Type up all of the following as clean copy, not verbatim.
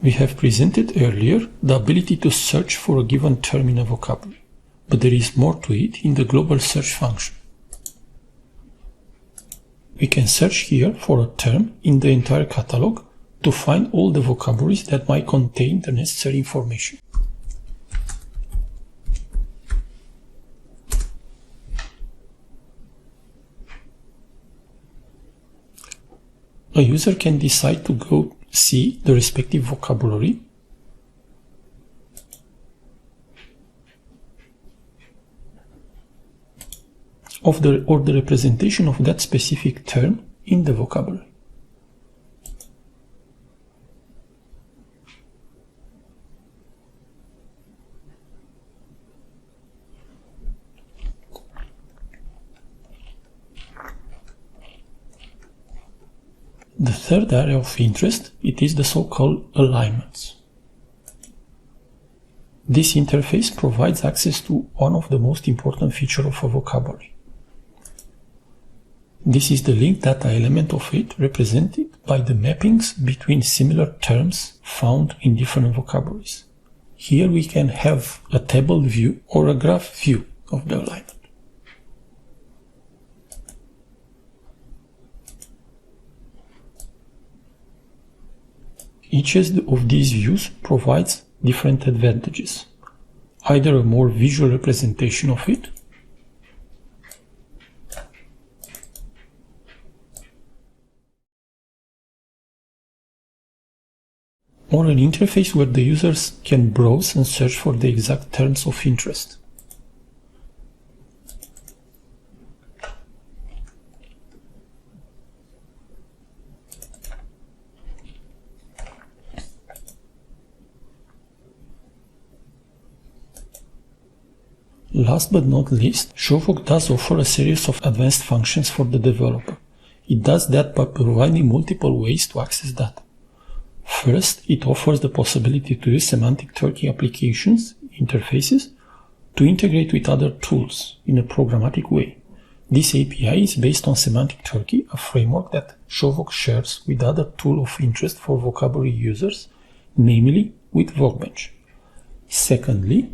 We have presented earlier the ability to search for a given term in a vocabulary, but there is more to it in the global search function. We can search here for a term in the entire catalog to find all the vocabularies that might contain the necessary information. A user can decide to go see the respective vocabulary or the representation of that specific term in the vocabulary. The third area of interest, it is the so-called alignments. This interface provides access to one of the most important features of a vocabulary. This is the linked data element of it, represented by the mappings between similar terms found in different vocabularies. Here we can have a table view or a graph view of the alignment. Each of these views provides different advantages. Either a more visual representation of it, or an interface where the users can browse and search for the exact terms of interest. Last but not least, ShowVoc does offer a series of advanced functions for the developer. It does that by providing multiple ways to access data. First, it offers the possibility to use semantic turkey applications, interfaces, to integrate with other tools in a programmatic way. This API is based on semantic turkey, a framework that ShowVoc shares with other tools of interest for vocabulary users, namely with Workbench. Secondly,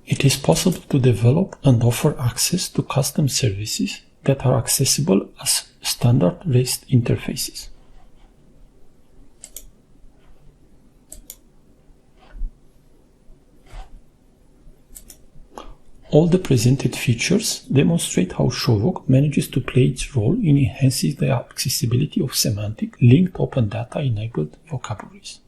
it is possible to develop and offer access to custom services that are accessible as standard REST interfaces. All the presented features demonstrate how ShowVoc manages to play its role in enhancing the accessibility of semantic, linked open data enabled vocabularies.